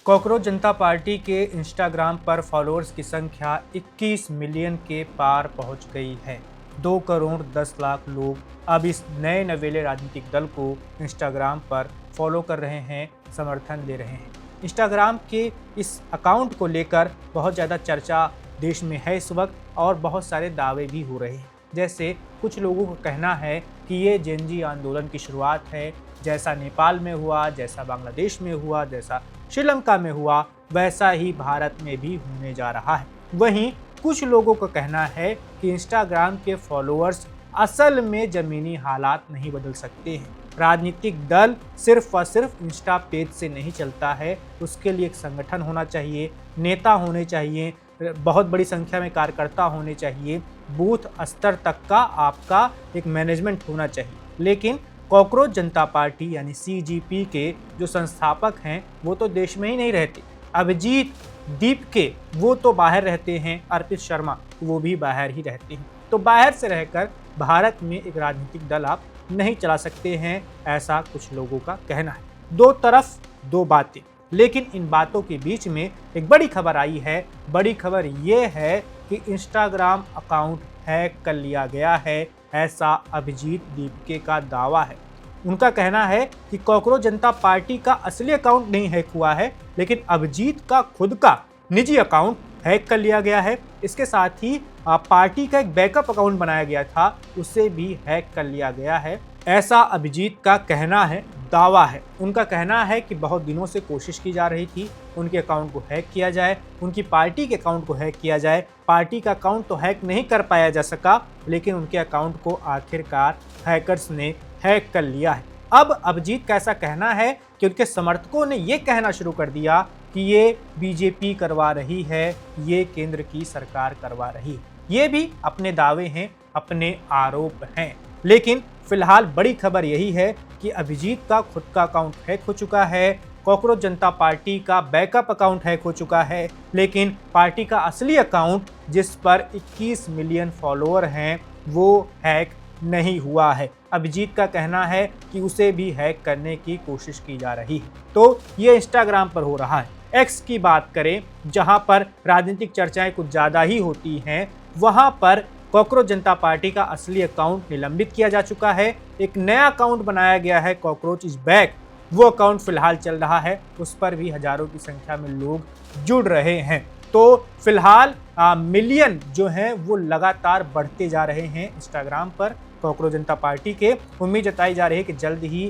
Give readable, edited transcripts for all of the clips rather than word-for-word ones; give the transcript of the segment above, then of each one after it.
Cockroach जनता party के Instagram पर followers की संख्या 21 मिलियन के पार पहुंच गई है। 2 करोड़ 10 लाख लोग अब इस नए नवेले राजनीतिक दल को इंस्टाग्राम पर फॉलो कर रहे हैं, समर्थन दे रहे हैं। इंस्टाग्राम के इस अकाउंट को लेकर बहुत ज़्यादा चर्चा देश में है इस वक्त और बहुत सारे दावे भी हो रहे हैं। जैसे कुछ लोगों का कहना है कि ये जेन ज़ी आंदोलन की शुरुआत है, जैसा नेपाल में हुआ, जैसा बांग्लादेश में हुआ, जैसा श्रीलंका में हुआ, वैसा ही भारत में भी होने जा रहा है। वहीं कुछ लोगों का कहना है कि इंस्टाग्राम के फॉलोअर्स असल में ज़मीनी हालात नहीं बदल सकते हैं। राजनीतिक दल सिर्फ और सिर्फ इंस्टा पेज से नहीं चलता है, उसके लिए एक संगठन होना चाहिए, नेता होने चाहिए, बहुत बड़ी संख्या में कार्यकर्ता होने चाहिए, बूथ स्तर तक का आपका एक मैनेजमेंट होना चाहिए। लेकिन कॉकरोच जनता पार्टी यानी CJP के जो संस्थापक हैं वो तो देश में ही नहीं रहते। अभिजीत दीप के वो तो बाहर रहते हैं, अर्पित शर्मा वो भी बाहर ही रहते हैं। तो बाहर से रहकर भारत में एक राजनीतिक दल आप नहीं चला सकते हैं, ऐसा कुछ लोगों का कहना है। दो तरफ दो बातें, लेकिन इन बातों के बीच में एक बड़ी खबर आई है। बड़ी खबर ये है कि इंस्टाग्राम अकाउंट हैक कर लिया गया है, ऐसा अभिजीत दीपके का दावा है। उनका कहना है कि कॉकरोच जनता पार्टी का असली अकाउंट नहीं हैक हुआ है, लेकिन अभिजीत का खुद का निजी अकाउंट हैक कर लिया गया है। इसके साथ ही पार्टी का एक बैकअप अकाउंट बनाया गया था, उसे भी हैक कर लिया गया है, ऐसा अभिजीत का कहना है, दावा है। उनका कहना है कि बहुत दिनों से कोशिश की जा रही थी उनके अकाउंट को हैक किया जाए, उनकी पार्टी के अकाउंट को हैक किया जाए। पार्टी का अकाउंट तो हैक नहीं कर पाया जा सका, लेकिन उनके अकाउंट को आखिरकार हैकर्स ने हैक कर लिया है। अब अभिजीत का ऐसा कहना है कि उनके समर्थकों ने ये कहना शुरू कर दिया कि ये बीजेपी करवा रही है, ये केंद्र की सरकार करवा रही है। ये भी अपने दावे हैं, अपने आरोप हैं। लेकिन फिलहाल बड़ी खबर यही है कि अभिजीत का खुद का अकाउंट हैक हो चुका है, कॉकरोच जनता पार्टी का बैकअप अकाउंट हैक हो चुका है, लेकिन पार्टी का असली अकाउंट जिस पर 21 मिलियन फॉलोअर हैं वो हैक नहीं हुआ है। अभिजीत का कहना है कि उसे भी हैक करने की कोशिश की जा रही है। तो ये इंस्टाग्राम पर हो रहा है। एक्स की बात करें, जहां पर राजनीतिक चर्चाएं कुछ ज़्यादा ही होती हैं, वहां पर कॉकरोच जनता पार्टी का असली अकाउंट निलंबित किया जा चुका है। एक नया अकाउंट बनाया गया है, कॉकरोच इज बैक, वो अकाउंट फिलहाल चल रहा है, उस पर भी हजारों की संख्या में लोग जुड़ रहे हैं। तो फिलहाल मिलियन जो हैं वो लगातार बढ़ते जा रहे हैं इंस्टाग्राम पर कॉकरोच जनता पार्टी के। उम्मीद जताई जा रही है कि जल्द ही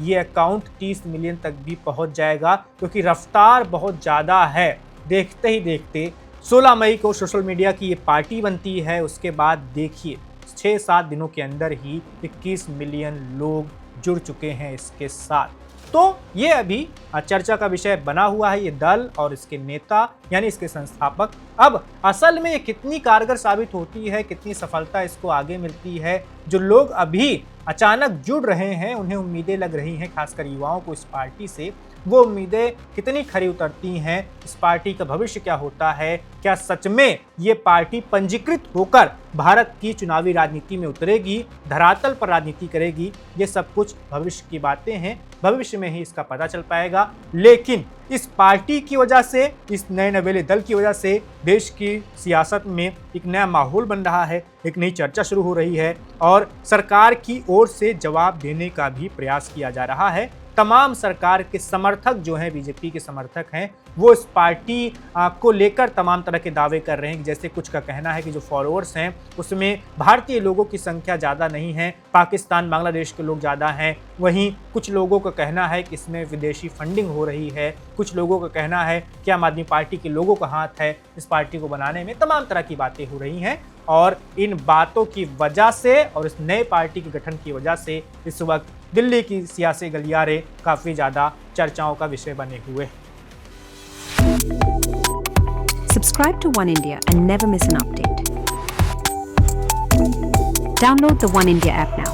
ये अकाउंट 30 मिलियन तक भी पहुंच जाएगा, क्योंकि रफ्तार बहुत ज़्यादा है। देखते ही देखते 16 मई को सोशल मीडिया की ये पार्टी बनती है, उसके बाद देखिए 6-7 दिनों के अंदर ही 21 मिलियन लोग जुड़ चुके हैं इसके साथ। तो ये अभी चर्चा का विषय बना हुआ है, ये दल और इसके नेता यानी इसके संस्थापक। अब असल में ये कितनी कारगर साबित होती है, कितनी सफलता इसको आगे मिलती है, जो लोग अभी अचानक जुड़ रहे हैं उन्हें उम्मीदें लग रही हैं, खासकर युवाओं को इस पार्टी से, वो उम्मीदें कितनी खरी उतरती हैं, इस पार्टी का भविष्य क्या होता है, क्या सच में ये पार्टी पंजीकृत होकर भारत की चुनावी राजनीति में उतरेगी, धरातल पर राजनीति करेगी, ये सब कुछ भविष्य की बातें हैं, भविष्य में ही इसका पता चल पाएगा। लेकिन इस पार्टी की वजह से, इस नए नवेले दल की वजह से देश की सियासत में एक नया माहौल बन रहा है, एक नई चर्चा शुरू हो रही है और सरकार की ओर से जवाब देने का भी प्रयास किया जा रहा है। तमाम सरकार के समर्थक जो हैं, बीजेपी के समर्थक हैं, वो इस पार्टी को लेकर तमाम तरह के दावे कर रहे हैं। जैसे कुछ का कहना है कि जो फॉलोअर्स हैं उसमें भारतीय लोगों की संख्या ज़्यादा नहीं है, पाकिस्तान बांग्लादेश के लोग ज़्यादा हैं। वहीं कुछ लोगों का कहना है कि इसमें विदेशी फंडिंग हो रही है। कुछ लोगों का कहना है कि आम आदमी पार्टी के लोगों का हाथ है इस पार्टी को बनाने में। तमाम तरह की बातें हो रही हैं और इन बातों की वजह से और इस नए पार्टी के गठन की वजह से इस वक्त दिल्ली की सियासी गलियारे काफ़ी ज़्यादा चर्चाओं का विषय बने हुए हैं। Subscribe to One India and never miss an update. Download the One India app now.